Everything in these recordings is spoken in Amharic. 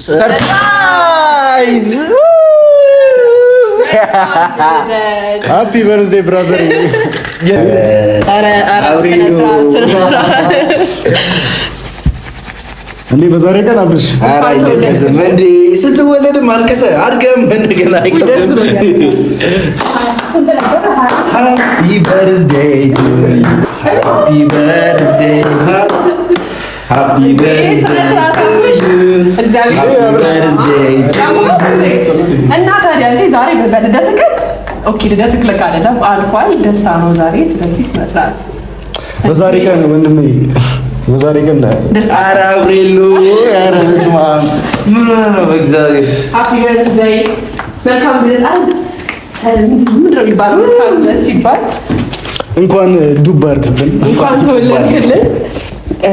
ሰርፕራይዝ! ሃፒ በርዝዴይ ብራዘር! እንዴ በዛሬ ቀን አብርሽ አይደለም እንዴ ስትወለድም አልከሰ አድገም እንደገና አይቀርም። ሃፒ በርዝዴይ ቱ ሃፒ በርዝዴይ ሃፒ በርዝዴይ እና ታዲያ እንዴ ዛሬ በልደት ቀን ኦኬ፣ ልደት ክለካ አይደለም አልፏል። ደስታ ነው ዛሬ። ስለዚህ መስራት በዛሬ ቀን ወንድሜ በዛሬ ቀን ኧረ አብሬሎ ኧረ በስመ አብ ምን ነው በእግዚአብሔር ሃፒ በርዝዴይ መልካም ልደት። ምንድን ነው የሚባለው? መልካም ልደት ሲባል እንኳን ዱብ አድርግልን፣ እንኳን ተወለድክልን።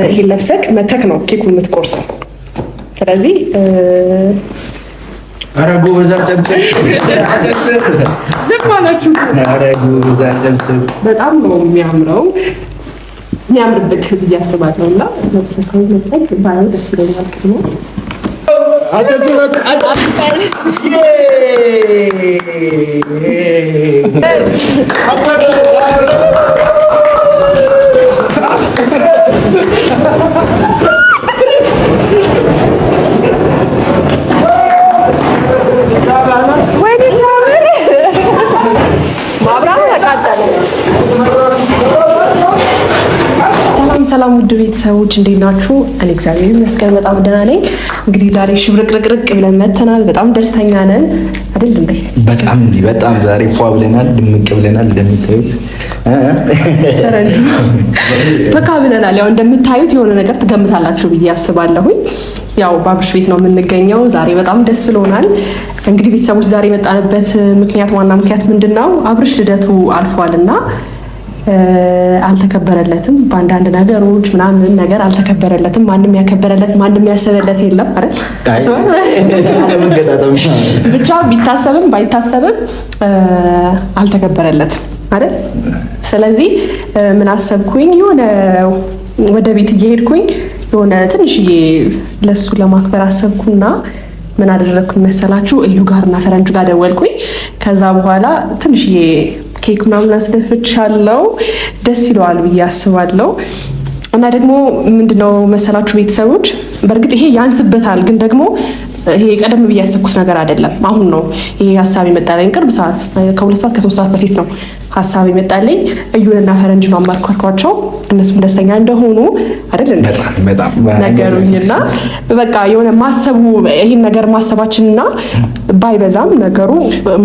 ይሄን ለብሰክ መተክ ነው ኬኩን የምትቆርሰው። ስለዚህ ኧረ ጎበዝ አጨብጭብ፣ ዝም አላችሁ። ኧረ ጎበዝ አጨብጭብ። በጣም ነው የሚያምረው፣ የሚያምርብክ ብዬ አስባለሁ። እና ለብሰከው መተክ ባየው ደስ ይለኛል። ቅድሞ ሰላም ውድ ቤተሰቦች እንዴት ናችሁ? እኔ እግዚአብሔር ይመስገን በጣም ደህና ነኝ። እንግዲህ ዛሬ ሽብርቅርቅርቅ ብለን መተናል። በጣም ደስተኛ ነን አይደል እንዴ? በጣም እንጂ በጣም ዛሬ ፏ ብለናል፣ ድምቅ ብለናል። እንደምታዩት ፈካ ብለናል። ያው እንደምታዩት የሆነ ነገር ትገምታላችሁ ብዬ አስባለሁኝ። ያው በአብርሽ ቤት ነው የምንገኘው። ዛሬ በጣም ደስ ብሎናል። እንግዲህ ቤተሰቦች ዛሬ የመጣንበት ምክንያት ዋና ምክንያት ምንድነው? አብርሽ ልደቱ አልፏልና አልተከበረለትም። በአንዳንድ ነገሮች ምናምን ነገር አልተከበረለትም። ማንም ያከበረለት ማንም ያሰበለት የለም አይደል? ብቻ ቢታሰብም ባይታሰብም አልተከበረለትም አይደል? ስለዚህ ምን አሰብኩኝ፣ የሆነ ወደ ቤት እየሄድኩኝ የሆነ ትንሽዬ ለሱ ለማክበር አሰብኩና ምን አደረግኩኝ መሰላችሁ? እዩ ጋርና ፈረንጁ ጋር ደወልኩኝ። ከዛ በኋላ ትንሽዬ ኬክ ምናምን አስደፍቻለሁ። ደስ ይለዋል ብዬ አስባለሁ። እና ደግሞ ምንድነው መሰላችሁ ቤተሰቦች፣ በእርግጥ ይሄ ያንስበታል፣ ግን ደግሞ ይሄ ቀደም ብዬ ያሰብኩት ነገር አይደለም። አሁን ነው ይሄ ሀሳብ የመጣልኝ። ቅርብ ሰዓት ከ2 ሰዓት ከ3 ሰዓት በፊት ነው ሀሳብ የመጣልኝ። እዩንና ፈረንጅን አማከርኳቸው። እነሱም ደስተኛ እንደሆኑ አይደል እንዴ ነገሩኝና በቃ የሆነ ማሰቡ ይሄን ነገር ማሰባችንና ባይበዛም ነገሩ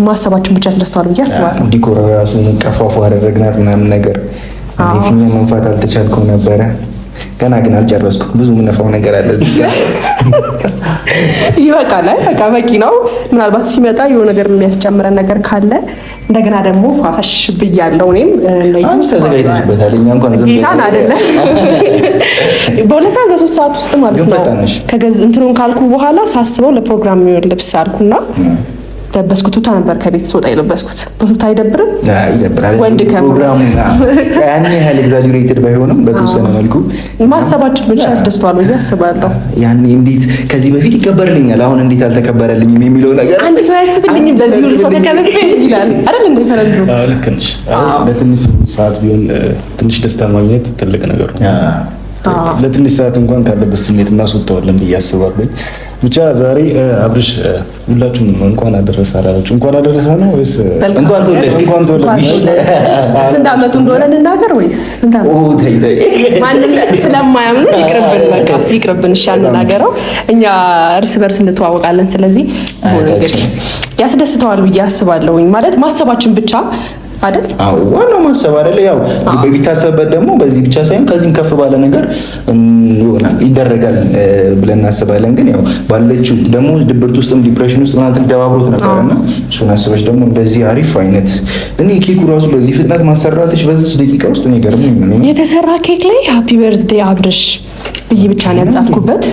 ማሰባችን ብቻ ያስደስተዋል ብዬ አስባለሁ። ዲኮር ራሱ ቀፋፉ አደረግናት ምናምን ነገር ፊኛ መንፋት አልተቻልኩም ነበረ። ገና ግን አልጨረስኩም። ብዙ ምነፋው ነገር አለ እዚህ ጋር ይበቃል። በቃ በቂ ነው። ምናልባት ሲመጣ የሆነ ነገር የሚያስጨምረን ነገር ካለ እንደገና ደግሞ ፋፈሽ ብያለሁ። እኔም አንተ ተዘጋጅተሽበታል። እኛ እንኳን ዝም ብለን አይደለም በ2 ሰዓት በ3 ሰዓት ውስጥ ማለት ነው ከገዝ እንትኑን ካልኩ በኋላ ሳስበው ለፕሮግራም የሚሆን ልብስ አልኩና ለበስኩት። ቱታ ነበር ከቤት ስወጣ የለበስኩት። በቱታ አይደብርም? ይደብራል። ወንድ ፕሮግራሙ ያን ያህል ኤግዛጀሬትድ ባይሆንም በተወሰነ መልኩ ማሰባችን ብቻ ያስደስተዋል ብዬ አስባለሁ። ያኔ እንዴት ከዚህ በፊት ይከበርልኛል አሁን እንዴት አልተከበረልኝም የሚለው ነገር አንድ ሰው ያስብልኝም በዚህ ሁሉ ሰው ተከበረ ይላል አይደል እንዴ? ተረዱ ልክ ነሽ። ለትንሽ ሰዓት ቢሆን ትንሽ ደስታ ማግኘት ትልቅ ነገር ነው። ለትንሽ ሰዓት እንኳን ካለበት ስሜት እናስወጣዋለን ብዬ አስባለሁ። ብቻ ዛሬ አብርሽ ሁላችሁም እንኳን አደረሰ አላችሁ? እንኳን አደረሰ ነው ወይስ እንኳን ተወለደ? እንኳን ተወለደ። ስንት ዓመቱ እንደሆነ እንናገር ወይስ ስንት ዓመቱ? ማንም ስለማያምኑ ይቅርብን፣ በቃ ይቅርብን። እሺ አንናገረው፣ እኛ እርስ በርስ እንተዋወቃለን። ስለዚህ እንግዲህ ያስደስተዋል ብዬ አስባለሁኝ። ማለት ማሰባችን ብቻ አይደል? አዎ ዋናው ማሰብ አይደል? ያው በቢታሰብበት ደግሞ በዚህ ብቻ ሳይሆን ከዚህም ከፍ ባለ ነገር ይደረጋል ብለን እናስባለን። ግን ያው ባለችው ደግሞ ድብርት ውስጥም ዲፕሬሽን ውስጥ ምናምን ተደባብሮት ነበርና እሱን አስበሽ ደግሞ እንደዚህ አሪፍ አይነት እኔ ኬኩ ራሱ በዚህ ፍጥነት ማሰራትሽ በዚህ ደቂቃ ውስጥ እኔ ገርሞኝ የተሰራ ኬክ ላይ ሃፒ በርዝዴይ አብርሽ ብዬ ብቻ ነው ያጻፍኩበት።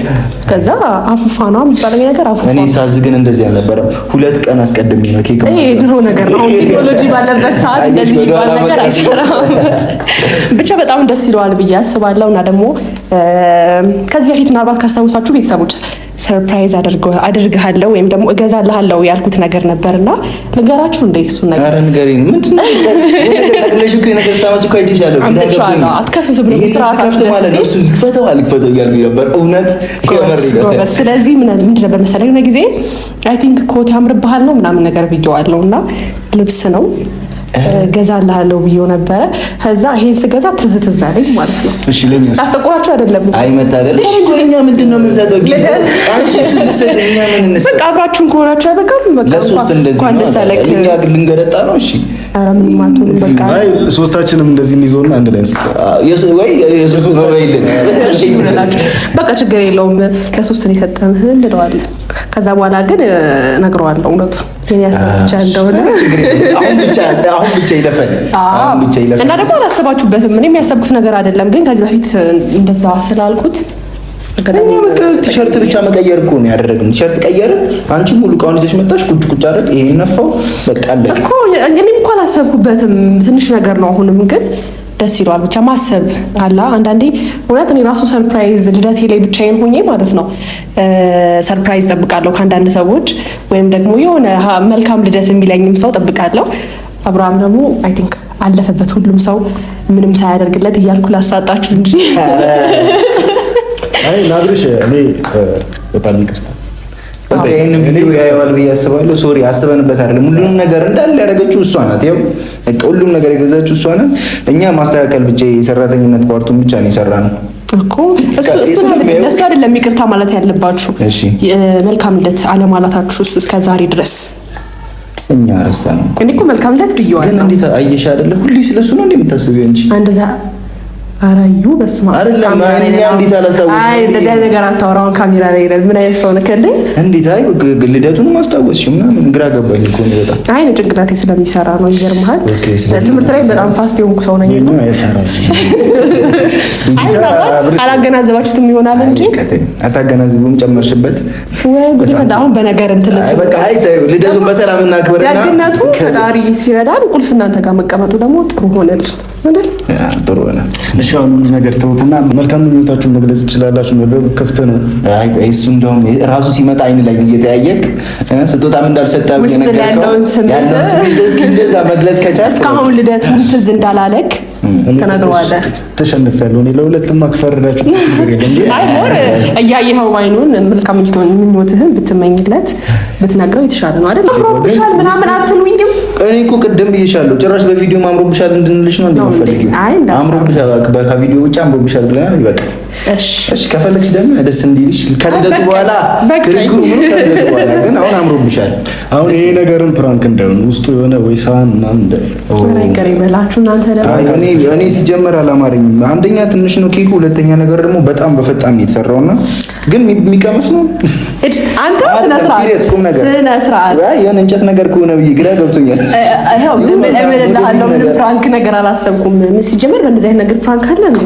ከዛ አፉፋ ነው የሚባለው ነገር አፉፋ። እኔ ሳዝ ግን እንደዚህ አልነበረም። 2 ቀን አስቀድሜ ነው ኬክ ይሄ ድሮ ነገር ነው። ቴክኖሎጂ ባለበት ሰዓት እንደዚህ የሚባል ነገር አይሰራም። ብቻ በጣም ደስ ይለዋል ብዬ አስባለሁ። እና ደግሞ ከዚህ በፊት ምናልባት ካስታውሳችሁ ቤተሰቦች ሰርፕራይዝ አድርግሃለሁ ወይም ደግሞ እገዛልሃለሁ ያልኩት ነገር ነበርና ልንገራችሁ እንደ እሱ ነገር። ኧረ ንገሪኝ። ምንድን ነው ለሽ እኮ ነገር ስታመጪ እኮ አይቼሻለሁ። አትከፍቱት ብሎ ስርዓት ማለት ነው። እሱ ልክፈተው እያልኩ ነበር። እውነት ስለዚህ ምንድን ነበር መሰለኝ የሆነ ጊዜ አይ ቲንክ ኮት ያምርብሃል ነው ምናምን ነገር ብየዋለሁ እና ልብስ ነው ገዛልሃለሁ ብዬው ነበረ። ከዛ ይሄን ስገዛ ትዝ አለኝ ማለት ነው። እሺ ለኛስ አስጠቆራችሁ አይደለም? አይ መታደል። እሺ እኛ ምንድነው የምንሰጠው? ጊፍት አንቺ ስለሰጥ እኛ ምን እንሰጥ? በቃ አብራችሁን ከሆናችሁ አይበቃም? በቃ ለሶስት እንደዚህ ነው። እኛ ግን ልንገረጣ ነው። እሺ ኧረ ምን ማቱን በቃ አይ ሶስታችንም እንደዚህ እንይዞና አንድ ላይ እንስጥ። ወይ የሶስት ነው ይልን። እሺ ይሁንላችሁ። በቃ ችግር የለውም። ለሶስት ነው የሰጠን እንለዋለን። ከዛ በኋላ ግን እነግረዋለሁ እውነቱ የኔ ሀሳብ ብቻ እንደሆነ። አሁን ብቻ ይለፈን እና ደግሞ አላሰባችሁበትም። እኔ የሚያሰብኩት ነገር አይደለም፣ ግን ከዚህ በፊት እንደዛ ስላልኩት ቲሸርት ብቻ መቀየር እኮ ነው ያደረግን። ቲሸርት ቀየርን፣ አንቺ ሙሉ እቃውን ይዘሽ መጣሽ፣ ቁጭ አደረግ፣ ይሄን ነፋው፣ በቃ አለቀ እኮ። እኔም እኮ አላሰብኩበትም። ትንሽ ነገር ነው። አሁንም ግን ደስ ይለዋል። ብቻ ማሰብ አላ አንዳንዴ እውነት እኔ ራሱ ሰርፕራይዝ ልደቴ ላይ ብቻዬን ሆኜ ማለት ነው ሰርፕራይዝ ጠብቃለሁ ከአንዳንድ ሰዎች፣ ወይም ደግሞ የሆነ መልካም ልደት የሚለኝም ሰው ጠብቃለሁ። አብርሃም ደግሞ አይ ቲንክ አለፈበት ሁሉም ሰው ምንም ሳያደርግለት እያልኩ ላሳጣችሁ እንጂ አይ ናብርሽ እኔ በጣም ይቅርታ ይሄንን ቪዲዮ ያየዋል ብዬ አስባለሁ። ሶሪ አስበንበት አይደለም። ሁሉንም ነገር እንዳለ ያደረገችው እሷ ናት። ያው በቃ ሁሉም ነገር የገዛችው እሷ ናት። እኛ ማስተካከል ብቻ የሰራተኝነት ፓርቱን ብቻ ነው የሰራነው እኮ። እሱ አይደለም ይቅርታ ማለት ያለባችሁ። እሺ መልካም ልደት አለማላታችሁ እስከ ዛሬ ድረስ እኛ ረስታ ነው። እኔ እኮ መልካም ልደት ብየዋለሁ። ግን እንዴት አየሽ አይደለም? ሁሌ ስለሱ ነው እንደምታስቢው እንጂ እንደዛ አራዩ በስማ አይደለም። እኛ እንዴት አላስታውስም? አይ እንደዛ ነገር አታወራውን ካሜራ ላይ ይላል። ምን አይነት ሰው ነህ ከለ እንዴት? አይ ልደቱን ማስታወስሽ ምናምን ግራ ገባኝ እኮ ነው በጣም። አይ ጭንቅላቴ ስለሚሰራ ነው። ይገርምሃል። ትምህርት ላይ በጣም ፋስት የሆንኩ ሰው ነኝ ነው። አላገናዘባችሁትም ይሆናል እንጂ አታገናዝቡም። ጨመርሽበት ወይ ጉድ! አሁን በነገር እንትን ልትል በቃ አይ ልደቱን በሰላም እናክብርና ደግነቱ ፈጣሪ ሲረዳን ቁልፍ እናንተ ጋር መቀመጡ ደግሞ ጥሩ ሆነል አይደል? ጥሩ ሆነ። እሺ አሁን ሁሉ ነገር ተውትና መልካም ምኞታችሁን መግለጽ ትችላላችሁ። ነው ክፍት ነው። አይ እሱ እንደውም ራሱ ሲመጣ አይን ላይ እየተያየክ ስጦታም እንዳልሰጣው የነገርከው ያለው ስሜት እንደዛ መግለጽ ከቻልክ እስካሁን ልደቱን ትዝ እንዳላለክ ተናግረዋለህ። ተሸንፌያለሁ። እኔ ለሁለቱም አክፈርዳችሁ አይ ሞር እያየኸው አይኑን መልካም ምኞትህን ብትመኝለት ብትነግረው የተሻለ ነው አይደል? አምሮብሻል ምናምን አትሉኝም? እኔ እኮ ቅድም ብዬሻለሁ። ጭራሽ በቪዲዮ አምሮብሻል እንድንልሽ ነው እንደምፈልጊው። አምሮብሻል ከቪዲዮ ውጭ አምሮብሻል ብለናል። ይበቃ። እሺ ከፈለግሽ ደግሞ ደስ እንዲልሽ ከልደቱ በኋላ ክርክሩ ምን ከልደቱ በኋላ ግን አሁን አምሮብሻል። አሁን ይሄ ነገርን ፕራንክ እንዳይሆን ውስጡ የሆነ ወይ ሳህን ምናምን ነገር ይበላችሁ እናንተ ደግሞ። እኔ ሲጀመር አላማረኝም። አንደኛ ትንሽ ነው ኬኩ፣ ሁለተኛ ነገር ደግሞ በጣም በፈጣን የተሰራውና ግን የሚቀመስ ነው። አንተ ስነ ስርዓት የሆነ እንጨት ነገር ከሆነ ብዬ ግራ ገብቶኛል። ምንም ፕራንክ ነገር አላሰብኩም። ሲጀመር በእንደዚህ አይነት ነገር ፕራንክ አለ ነው።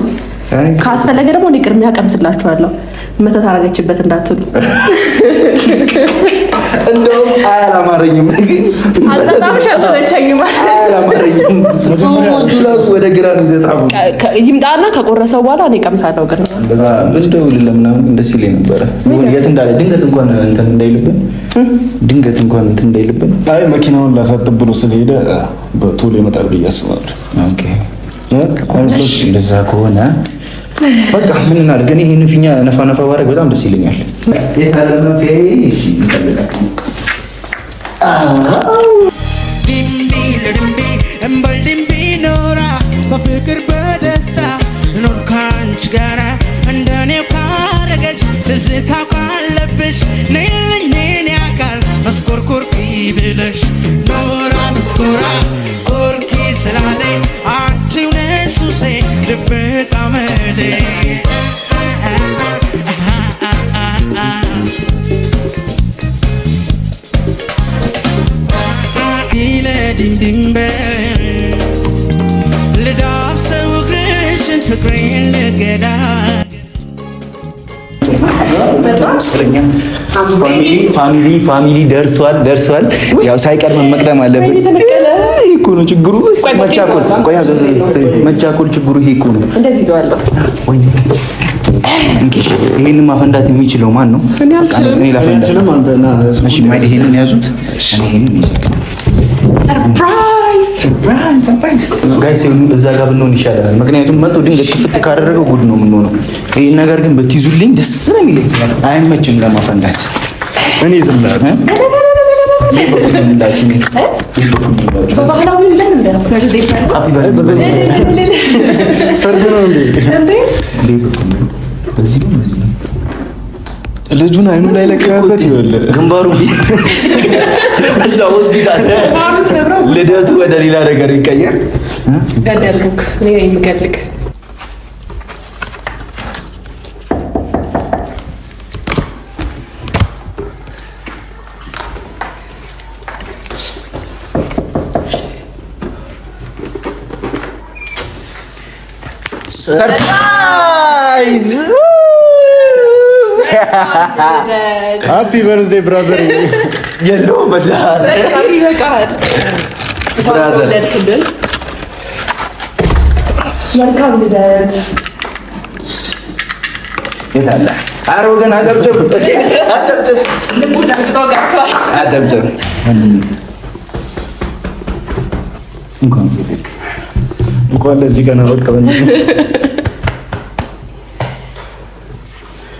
ካስፈለገ ደግሞ እኔ ቅድሚያ ቀምስላችኋለሁ። መተት አደረገችበት እንዳትሉ። እንደውም አላማረኝም። አጣጣም ሸፈነችኝ አላማረኝም። ጁላስ ወደ ግራ እንደጻፉ ይምጣና ከቆረሰው በኋላ እኔ ቀምሳለሁ። ግን በዛ ብትደውል ለምናምን ደስ ይለኝ ነበረ። የት እንዳለ ድንገት እንኳን እንትን እንዳይልብን አይ መኪናውን ላሳጥብ ብሎ ስለሄደ በቶሎ ይመጣል ብዬ አስባለሁ። ኦኬ እንደዛ ከሆነ በቃ ምን እናድርግ? እኔ ይሄን ፊኛ ነፋ ባደርግ በጣም ደስ ይለኛል። በፍቅር በደስታ ኖር ካንቺ ጋራ እንደኔው ካረገሽ ትዝታ ካለብሽ ነይልኝ የኔ አካል መስኮርኮርኪ ብለሽ ኖራ መስኮራ ኮርኪ ስላለኝ አንቺው ነሽ ሱሴ ድብቅ አመሌ ዲንዲንበ ልዳብሰው እግርሽን ፍቅሬን ልገዳ ፋሚሊ ደርሷል። ያው ሳይቀድመን መቅደም አለብን። ይሄ እኮ ነው ችግሩ። መቻኮል ችግሩ ይሄ እኮ ነው። እንደዚህ ይዘዋለሁ። እንግዲህ ይሄንን ማፈንዳት የሚችለው ማን ነው? እኔ አልችልም። ይሄንን ያዙት። ሰርፕራይዝ ጋይስ፣ እዛ ጋር ብንሆን ይሻላል። ምክንያቱም መጥቶ ድንገት ክፍት ካደረገው ጉድ ነው የምንሆነው። ይሄን ነገር ግን ብትይዙልኝ ደስ ነው የሚለኝ። አይመችም ለማፈንዳት። እኔ ዝም ብለህ ልጁን አይኑ ላይ ለቀበት ይወለ ግንባሩ እዛ ሆስፒታል ልደቱ ወደ ሌላ ነገር ይቀየር። ገደልኩክ እኔ ነኝ የምገልክ። ሰርፕራይዝ! ሃፒ በርዝዴይ ብራዘር። የለው በላህ ይበቃል ብራዘር። መልካም ልደት። የት አለ? ኧረ ወገን አጨብጭብ፣ አጨብጭብ፣ አጨብጭብ። እንኳን ለዚህ ቀን አበቃን።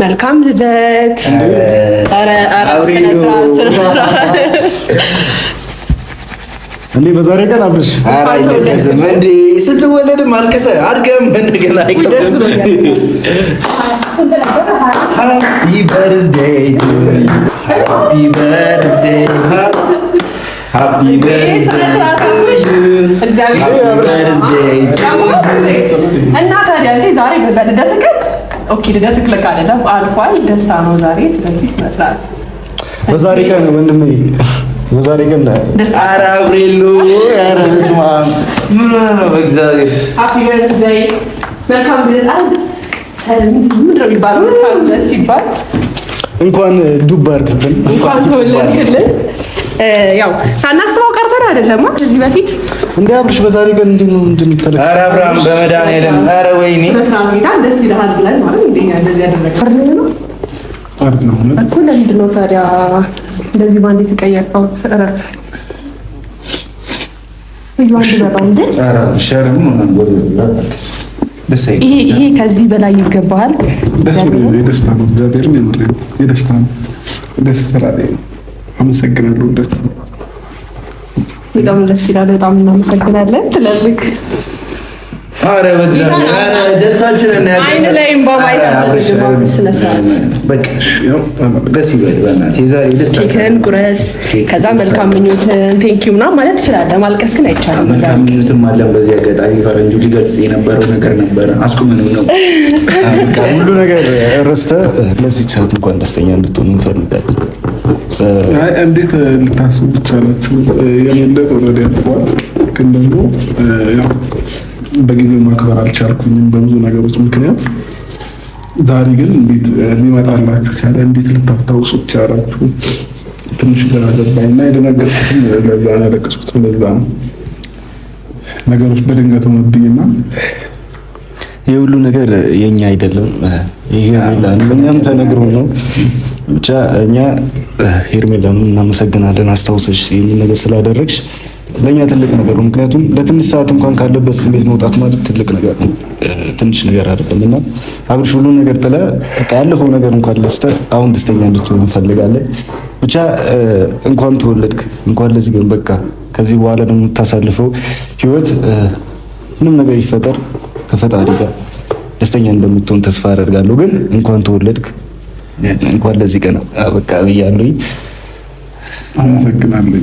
መልካም ልደት። ኧረ ስነ ስርዓት እንዴ! በዛሬ ቀን አብርሽ አይደለም እንዴ? ስትወለድም አልቅሰህ አድገም እንደገና አይቀርም። ሃፒ በርዝዴይ ቱ ዩ፣ ሃፒ በርዝዴይ፣ ሃፒ በርዝዴይ እና ታዲያ እንዴ ዛሬ በልደት ቀን ኦኬ፣ ልደት ክለካ አይደለም አልፏል። ደስታ ነው ዛሬ። ስለዚህ መስራት በዛሬ ቀን ወንድሜ፣ በዛሬ ቀን ኧረ አብሬሎ፣ ኧረ በስመ አብ ምን ነው በእግዚአብሔር። ሃፒ በርዝዴይ፣ መልካም ልደት። ምንድን ነው የሚባለው? መልካም ልደት ሲባል እንኳን ዱብ አድርግልን፣ እንኳን ተወለድክልን። ያው ሳናስበው ቀርተን አይደለም ከዚህ በፊት እንደ አብርሽ በዛሬ ቀን እንደምትተለቅ። ኧረ አብርሃም በመድኃኒዓለም፣ ኧረ ወይኔ ደስ ይልሃል ብለን ማለት እንደኛ እንደዚህ ያደረግን ነው እኮ። ለምንድን ነው ታዲያ እንደዚህ ባንዴ የተቀየርከው? ሰረፍ ይሄ ከዚህ በላይ ይገባሃል። የደስታ ነው። እግዚአብሔርን የምሬን የደስታ ነው። ደስ ስላለኝ ነው። አመሰግናለሁ። በጣም ደስ ይላል። በጣም እናመሰግናለን ትላልክ። ኧረ በእግዚአብሔር፣ ኧረ ደስታችንን አይን ላይም ባባይ ደስ ይበል በእናትህ። የዛሬ ደስታ ኬክን ቁረስ፣ ከዛ መልካም ምኞትን ቴንኪው ምናምን ማለት ትችላለህ። ማልቀስ ግን አይቻልም። መልካም ምኞትም አለን። በዚህ አጋጣሚ ፈረንጁ ሊገልጽ የነበረው ነገር ነበር፣ አስቁመንም ነው። ሁሉ ነገር ረስተህ ለዚህ ሰዓት እንኳን ደስተኛ እንድትሆን እንፈልጋለን። እንዴት ልታስቡ ትቻላችሁ? የሌለት ወረድ ያልፈዋል፣ ግን ደግሞ ያው በጊዜው ማክበር አልቻልኩኝም በብዙ ነገሮች ምክንያት። ዛሬ ግን እንዴት ሊመጣላችሁ ቻለ? እንዴት ልታስታውሱ ቻላችሁ? ትንሽ ግራ ገባኝ እና የደነገጥኩትም ለዛ ነው፣ ያለቀስኩትም ለዛ ነው። ነገሮች በድንገት ሆነብኝና የሁሉ ነገር የኛ አይደለም። ሄርሜላን እኛም ተነግሮ ነው። ብቻ እኛ ሄርሜላን እናመሰግናለን። አስታውሰሽ ይህን ነገር ስላደረግሽ ለእኛ ትልቅ ነገር ነው። ምክንያቱም ለትንሽ ሰዓት እንኳን ካለበት ስሜት መውጣት ማለት ትልቅ ነገር ነው፣ ትንሽ ነገር አይደለም። እና አብርሽ ሁሉ ነገር ጥለህ በቃ ያለፈው ነገር እንኳን ለስተህ አሁን ደስተኛ እንድትሆን እንፈልጋለን። ብቻ እንኳን ተወለድክ፣ እንኳን ለዚህ ግን በቃ ከዚህ በኋላ ደግሞ የምታሳልፈው ህይወት ምንም ነገር ይፈጠር ከፈጣሪ ጋር ደስተኛ እንደምትሆን ተስፋ አደርጋለሁ። ግን እንኳን ተወለድክ፣ እንኳን ለዚህ ቀን በቃ ብያለሁ። አመሰግናለሁ።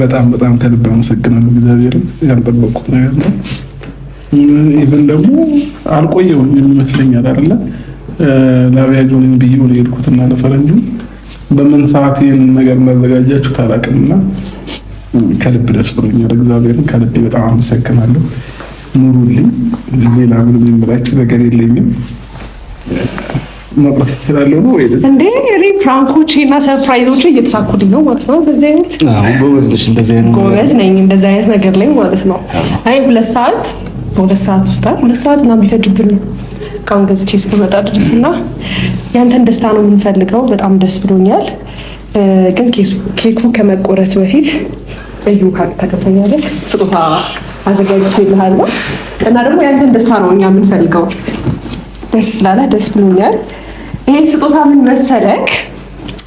በጣም በጣም ከልብ አመሰግናለሁ። እግዚአብሔርን ያልጠበቅኩት ነገር ነው። ኢቨን ደግሞ አልቆየሁም ይመስለኛል አይደለ? ለአብያጆን ብዬ ነው የሄድኩትና ለፈረንጁ በምን ሰዓት ይህንን ነገር እንዳዘጋጃችሁ ታላቅምና ከልብ ደስ ብሎኛል። እግዚአብሔርን ከልብ በጣም አመሰግናለሁ። ኑሩልኝ። ሌላ ምንም የምላችሁ ነገር የለኝም። መቅረት እችላለሁ ነው ወይ እንዴ? እኔ ፍራንኮቼ እና ሰርፕራይዞቼ እየተሳኩልኝ ነው ማለት ነው። በዚህ አይነት ጎበዝ ነሽ። እንደዚህ አይነት ጎበዝ ነኝ እንደዚህ አይነት ነገር ላይ ማለት ነው። አይ 2 ሰዓት በ2 ሰዓት ውስጥ 2 ሰዓት እና ቢፈጅብን ነው እቃውን ገዝቼ እስከመጣ ድረስ እና ያንተን ደስታ ነው የምንፈልገው። በጣም ደስ ብሎኛል። ግን ኬኩ ከመቆረሱ በፊት እዩ ተከፈኛለህ ስጦታ አዘጋጅቼልሃለሁ እና ደግሞ ያንተን ደስታ ነው እኛ የምንፈልገው። ደስ ስላለ ደስ ብሎኛል። ይሄ ስጦታ ምን መሰለክ?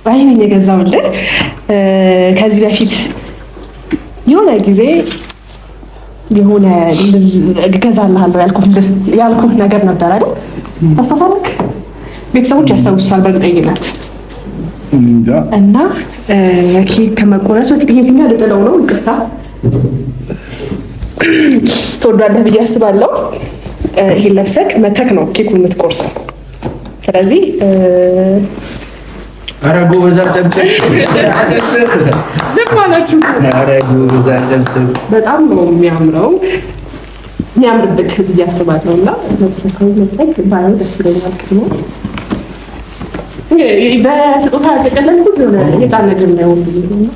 አይ ነኝ የገዛውልህ ከዚህ በፊት የሆነ ጊዜ የሆነ እገዛልሃለሁ ያልኩህ ነገር ነበር አይደል? አስተሳሰብክ ቤተሰቦች ያስታውሱታል በእርግጠኝነት። እና ኬክ ከመቆረሱ በፊት ይሄን ፊኛ ልጥለው ነው። ይቅርታ ትወዳለህ ብዬ አስባለሁ። ይሄን ለብሰክ መተክ ነው ኬኩን የምትቆርሰው። ስለዚህ ኧረ ጎበዝ አጨብጭብ። ዝም አላችሁ። ኧረ ጎበዝ አጨብጭብ። በጣም ነው የሚያምርብክ ብዬ አስባለሁ። እና ለብሰከው መተክ ባይሆን ደስ ይለኛል። በስጦታ ተቀለልኩት የሆነ የህፃን ነገር ነው እና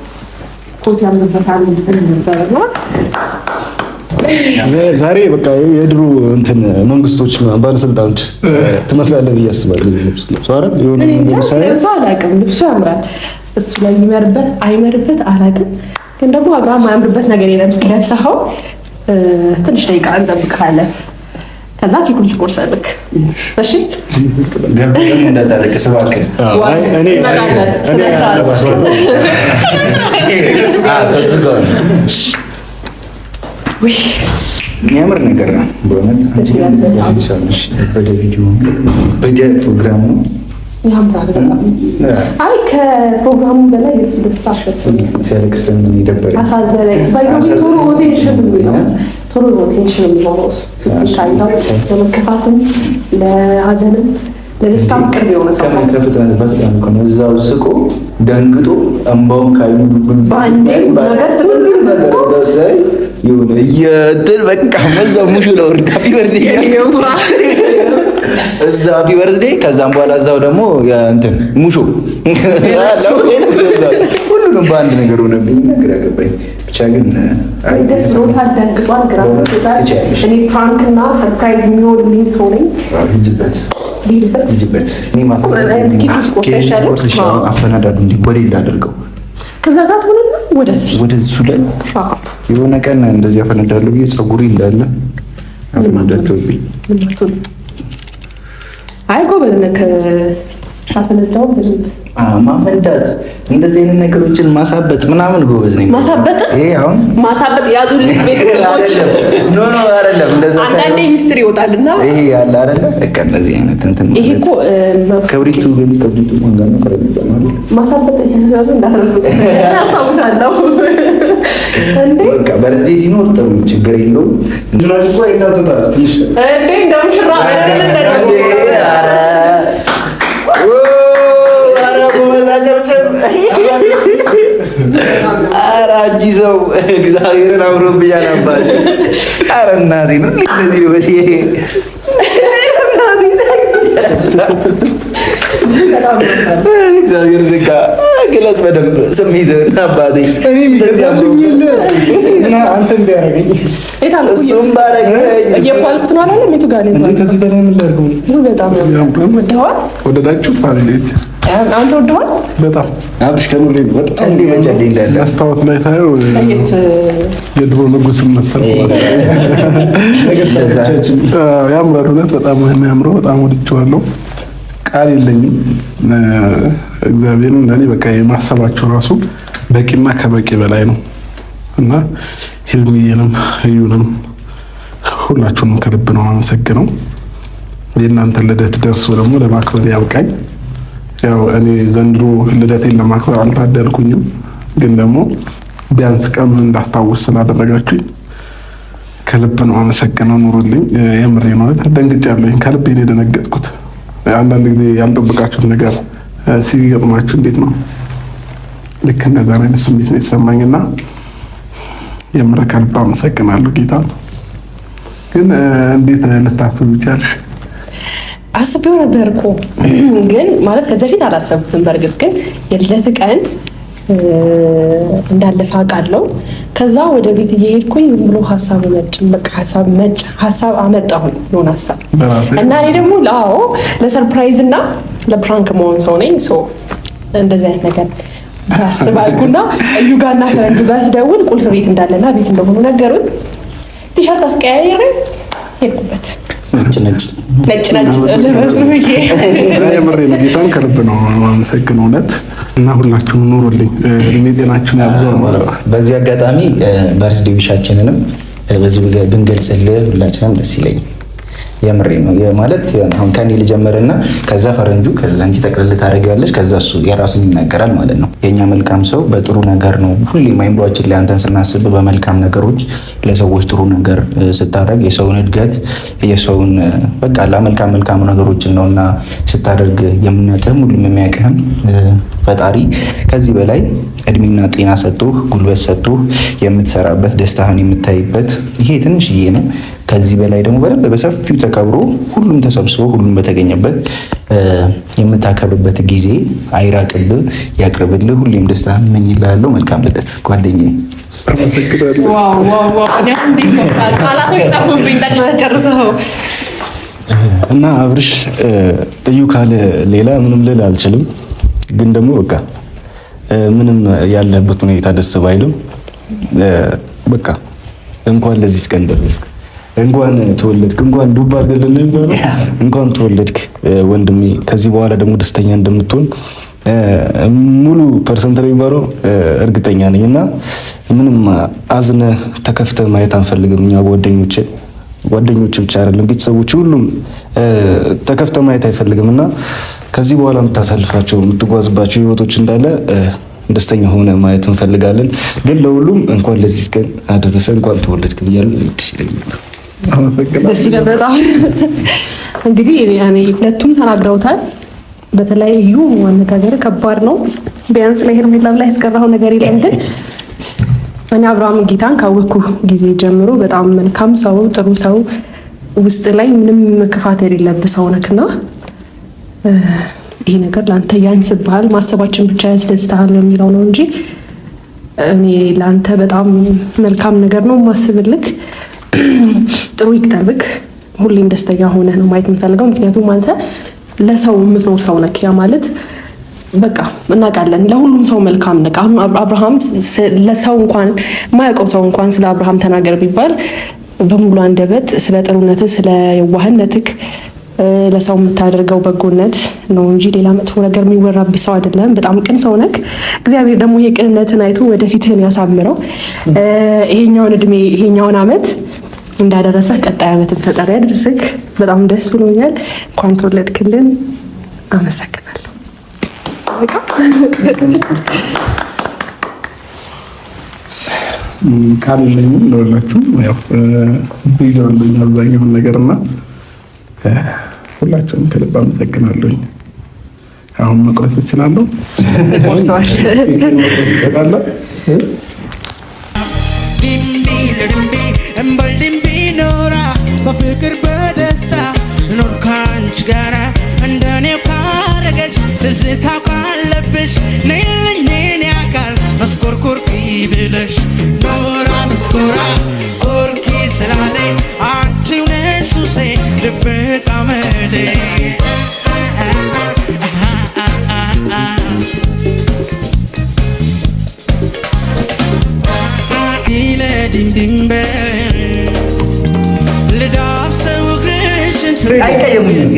ኮት ያምርበታል ነበርና ዛሬ በቃ የድሮ እንትን መንግስቶች ባለስልጣኖች ትመስላለህ ብዬ አስባለሁ። ልብሱ አይደል የሆነ ልብሱ አላውቅም። ልብሱ ያምራል። እሱ ላይ ይመርበት አይመርበት አላውቅም። ግን ደግሞ አብርሃም አያምርበት ነገር የለም። እስኪ ለብሰኸው ትንሽ ደቂቃ እንጠብቅሃለን። ከዛ ኬኩን ትቆርሳለህ። እሺ ገብተህ እንዳታለቅስ እባክህ። የሚያምር ነገር ነው በእውነት። ወደ ቪዲዮ ወደ ፕሮግራሙ ያምራል። አይ ከፕሮግራሙ በላይ የሱ ልፍታ ሲያለቅስ ለምን ይደበራል? አሳዘነኝ። ቶሎ ቴንሽን የሚሆነው እሱ ለመከፋትም ለሀዘንም ለደስታም ቅርብ የሆነ ሰው ከፍጥነት በጣም እኮ ነው። እዛው ስቆ ደንግጦ እንባውን ካይኑ የሆነ የእንትን በቃ በዛው ሙሹ ለወርድ ሃፒ በርዝዴ እዛ ሃፒ በርዝዴ ከዛም በኋላ እዛው ደግሞ እንትን ሙሾ ሁሉንም በአንድ ነገር ሆነብኝ። ግራ ገባኝ። ብቻ ግን ደስ ብሎታል፣ ደንግጧል፣ ግራ ገብቶታል። እኔ ፕራንክ እና ሰርፕራይዝ የሚሆንልኝ ሰው ነኝ። ሂጅበት። አፈናዳዱ እንዲህ ወዴት ላደርገው? ከዛ ጋር ሆነና ወደሱ ላይ የሆነ ቀን እንደዚህ አፈነዳለሁ ብዬ ፀጉሬ እንዳለ አፈነዳለሁብኝ። አይ ጎበዝ ነህ። ሳፈነዳው ማፈንዳት እንደዚህ አይነት ነገሮችን ማሳበጥ ምናምን ጎበዝ ነኝ። ማሳበጥ ያዙልኝ ቤተሰቦች። ኖ አይደለም እንደዛ ሳይሆን አንዳንዴ ሚስጥር ይወጣልና ይሄ ያለ አይደለ በቃ እንደዚህ አይነት እንትን ይሄ እኮ ከብሪቱ ማንጋር ነው ማለት ማሳበጥ ይሄን እንዳረሱ አሳውሳለሁ። እንዴ በቃ በርዝዴ ሲኖር ጥሩ ችግር የለውም። እንዴ እንደምሽራ ኧረ አንቺ ሰው እግዚአብሔርን አምሮብኛል አባቴ። ኧረ እናቴ ነው እንደዚህ ነው በሽ እግዚአብሔር ዝጋ ግለጽ በደንብ ስሜትህን አባቴ። አንተ እንዲያረገኝ እሱም ባረገኝ እየኳልኩት ነው አላለም። የቱ ጋር ነው? ከዚህ በላይ ምን ላድርገው? በጣም ወደዋል። ወደዳችሁት ፋሚሊዎች? አንተ ወደዋል በጣም አብሽ ከኑሬ በጣም ሊመጨልኝ እንዳለ መስታወት ላይ ሳየው የድሮ ንጉስ መሰልኩ። ያምራል እውነት በጣም የሚያምረው በጣም ወድጄዋለሁ። ቃል የለኝም። እግዚአብሔርን ለእኔ በቃ የማሰባቸው ራሱ በቂና ከበቂ በላይ ነው እና ሂልሚዬንም እዩንም ሁላችሁንም ከልብ ነው አመሰግነው። የእናንተ ልደት ደርሶ ደግሞ ለማክበር ያብቃኝ። ያው እኔ ዘንድሮ ልደቴን ለማክበር አልታደልኩኝም፣ ግን ደግሞ ቢያንስ ቀኑን እንዳስታውስ ስላደረጋችሁኝ ከልብ ነው አመሰግነው። ኑሩልኝ። የምሬ ነው። ደንግጫለሁኝ። ከልቤ ነው የደነገጥኩት። አንዳንድ ጊዜ ያልጠበቃችሁት ነገር ሲገጥማችሁ እንዴት ነው? ልክ እንደዛ አይነት ስሜት ነው የተሰማኝና የምር ከልብ አመሰግናለሁ ጌታ። ግን እንዴት ልታስቡ ይቻልሽ? አስቤው ነበር እኮ ግን ማለት ከዚህ በፊት አላሰብኩትም። በእርግጥ ግን የልደት ቀን እንዳለፈ አውቃለሁ። ከዛ ወደ ቤት እየሄድኩኝ ዝም ብሎ ሀሳብ አመጣሁኝ የሆነ ሀሳብ እና እኔ ደግሞ ለሰርፕራይዝ እና ለፕራንክ መሆን ሰው ነኝ። እንደዚህ አይነት ነገር አስባልኩና እዩ ጋርና ፈረንጁ ጋር ስደውል ቁልፍ ቤት እንዳለና ቤት እንደሆኑ ነገሩን። ቲሸርት አስቀያየረ ሄድኩበት። ነጭ ልበስ ነው ይሄ የምሬ ነው። ጌታን ከልብ ነው የማመሰግነው እውነት። እና ሁላችሁም ኑሩልኝ፣ እድሜ ጤናችሁን ያብዛው ማለት ነው። በዚህ አጋጣሚ በርዝዴ ዊሻችንንም በዚህ ብንገልጽልህ ሁላችንም ደስ ይለኛል። የምሬ ነው ማለት አሁን ከኔ ልጀምርና ከዛ ፈረንጁ ከዛ አንቺ ጠቅልል ታደርጊያለሽ፣ ከዛ እሱ የራሱን ይናገራል ማለት ነው። የኛ መልካም ሰው በጥሩ ነገር ነው ሁሌም አይምሯችን ላይ አንተን ስናስብ በመልካም ነገሮች ለሰዎች ጥሩ ነገር ስታደርግ የሰውን እድገት የሰውን በቃ መልካም ነገሮችን ነውና ስታደርግ የምናቀም ሁሉም የሚያቀም ፈጣሪ ከዚህ በላይ እድሜና ጤና ሰጥቶ ጉልበት ሰጥቶ የምትሰራበት ደስታህን የምታይበት ይሄ ትንሽዬ ነው። ከዚህ በላይ ደግሞ በደንብ በሰፊው ተከብሮ ሁሉም ተሰብስቦ ሁሉም በተገኘበት የምታከብርበት ጊዜ አይራቅብህ፣ ያቅርብልህ። ሁሌም ደስታህን እመኝልሃለሁ። መልካም ልደት ጓደኛዬ። እና አብርሽ እዩ ካለ ሌላ ምንም ልል አልችልም። ግን ደግሞ በቃ ምንም ያለበት ሁኔታ ደስ ባይልም በቃ እንኳን ለዚህ ቀን ደረስክ፣ እንኳን ተወለድክ፣ እንኳን ዱብ አድርገልን እንኳን ተወለድክ ወንድሜ። ከዚህ በኋላ ደግሞ ደስተኛ እንደምትሆን ሙሉ ፐርሰንት ነው የሚባለው እርግጠኛ ነኝ። እና ምንም አዝነ ተከፍተ ማየት አንፈልግም እኛ ጓደኞች ብቻ አይደለም ቤተሰቦች ሁሉም ተከፍተ ማየት አይፈልግም። እና ከዚህ በኋላ የምታሳልፋቸው የምትጓዝባቸው ህይወቶች እንዳለ ደስተኛ ሆነ ማየት እንፈልጋለን። ግን ለሁሉም እንኳን ለዚህ ቀን አደረሰ፣ እንኳን ተወለድክ ብያለሁ። ደስ ይላል በጣም። እንግዲህ ያኔ ሁለቱም ተናግረውታል። በተለያዩ ማነጋገር ከባድ ነው። ቢያንስ ላይ ሄርሜላ ላይ ያስቀራው ነገር የለም። ግን እኔ አብርሃም ጌታን ካወቅኩ ጊዜ ጀምሮ በጣም መልካም ሰው፣ ጥሩ ሰው፣ ውስጥ ላይ ምንም ክፋት የሌለብህ ሰው ነክና ይሄ ነገር ላንተ ያንስብሃል፣ ማሰባችን ብቻ ያስደስታል የሚለው ነው እንጂ እኔ ላንተ በጣም መልካም ነገር ነው ማስብልክ። ጥሩ ይቅጠብክ፣ ሁሌም ደስተኛ ሆነህ ነው ማየት የምፈልገው። ምክንያቱም አንተ ለሰው የምትኖር ሰው ነክ። ያ ማለት በቃ እናውቃለን፣ ለሁሉም ሰው መልካም ነክ። አብርሃም ለሰው እንኳን የማያውቀው ሰው እንኳን ስለ አብርሃም ተናገር ቢባል በሙሉ አንደበት ስለ ጥሩነትህ፣ ስለ የዋህነትህ፣ ለሰው የምታደርገው በጎነት ነው እንጂ ሌላ መጥፎ ነገር የሚወራብህ ሰው አይደለም። በጣም ቅን ሰው ነክ። እግዚአብሔር ደግሞ ይሄ ቅንነትን አይቶ ወደፊትህን ያሳምረው። ይሄኛውን እድሜ ይሄኛውን አመት እንዳደረሰህ ቀጣይ አመትን ፈጣሪ ያድርስክ። በጣም ደስ ብሎኛል። እንኳን ተወለድክልን። አመሰግናለሁ። ካለኝም ለሁላችሁም ያው ቪዲዮ እንደኛ አብዛኛውን ነገርና ሁላችሁም ከልብ አመሰግናለሁኝ። አሁን መቁረጥ እችላለሁ። በፍቅር በደስታ ኖር ካንቺ ጋራ እንደኔው ካረገሽ ትዝታው ካለብሽ ነይልኝ የኔ አካል መስኮርኮርኪ ብለሽ ኖራ መስኮራ ኮርኪ ስላለኝ አንቺው ነሽ ሱሴ ድብቅ አመሌ ዲምዲምበ ልዳብሰው እግርሽን አይቀየሙኝም።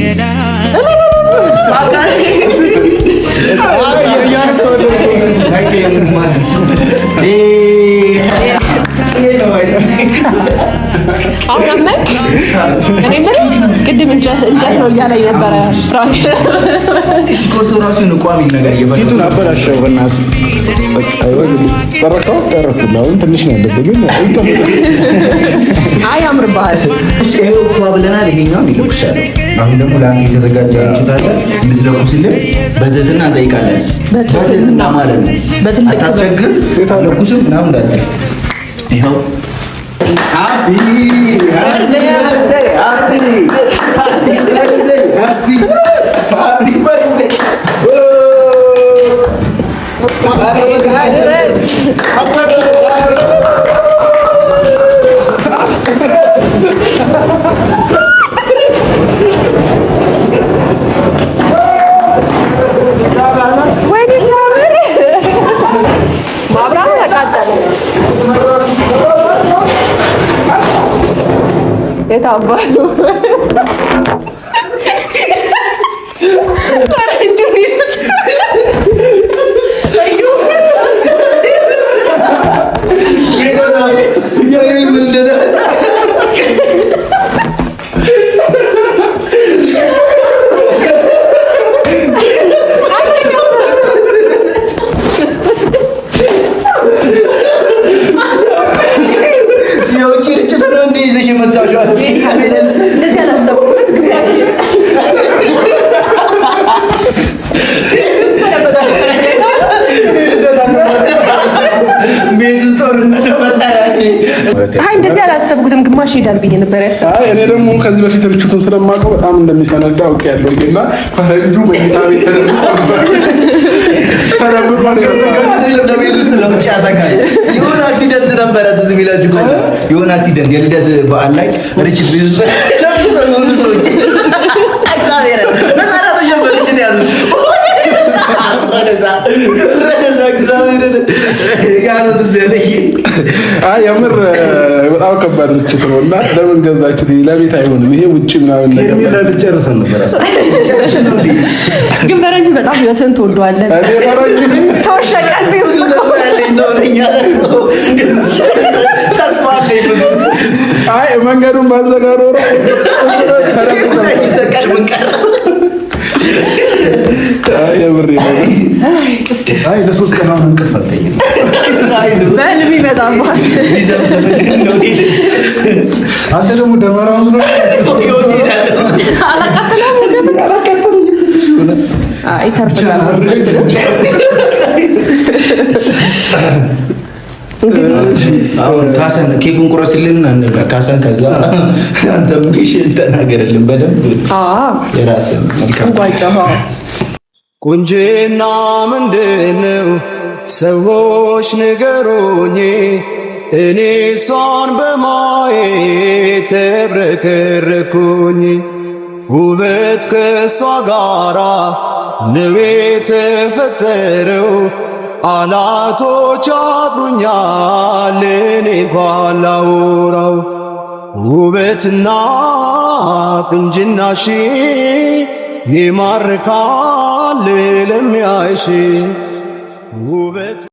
ቅድም እንጨት ነው እያለኝ ነበረ። ሲቆርሰው ራሱ ቋሚ ነገር ፊቱን አበላሸው። በእናትህ አሁን ትንሽ ነው ያለብህ፣ ግን አይ ያምርብሃል። ይሄው ፏ ብለናል። ይሄኛውን ይለኩሻል። አሁን ደግሞ ለአንተ የተዘጋጀ እንችላለ እንድትለኩስልን በትህትና እንጠይቃለን። በትህትና ማለት ነው። አታስቸግር፣ ለኩስም ምናምን እንዳትል። ይኸው ሃፒ በርዝዴይ ሃፒ በርዝዴይ የታባሉ እንደዚህ አላሰብኩትም። ግማሽ ሄዳል ብዬ ነበር ያሰብኩት። እኔ ደግሞ ከዚህ በፊት ርችቱን ስለማውቀው በጣም እንደሚፈነዳ አውቄያለሁ እና ፈረንጁ መኝታ ቤት ለቤት ውስጥ ለውጭ ያሰጋል። የሆነ አክሲደንት ነበረ ትዝ የሚላችሁ ከሆነ የሆነ አክሲደንት የልደት በዓል ላይ ርችት ቤት ውስጥ ሰዎች ርችት ያዙ የምር በጣም ከባድ ርችት ነው እና ለምን ገዛችሁት? ለቤት አይሆንም ይሄ ውጭ ምናምን ነገር ልጨርሰን ነበር። ግን ፈረንጅ በጣም ህይወትን ትወደዋለህ። ተወሸቀ መንገዱን ባዘጋሮ የምር ለሶስት ቀን አሁን እንቅልፍ አልተኛም። በህልም ይመጣብሃል። አንተ ደግሞ ደመራ መስሎ አሁን ካሰን ኬኩን ቁረስልን አንብላ ካሰን። ከዛ አንተ ሚሽን ተናገርልን በደንብ የራስን መልካም ቁንጅና ምንድነው? ሰዎች ንገሩኝ። እኔ እሷን በማየት ተብረከረኩኝ። ውበት ከእሷ ጋራ ነው የተፈጠረው። ቃላቶች አጥሩኛል እኔ እንኳን ላወራው። ውበትና ቁንጅናሽ ይማርካል ለሚያይሽ ውበት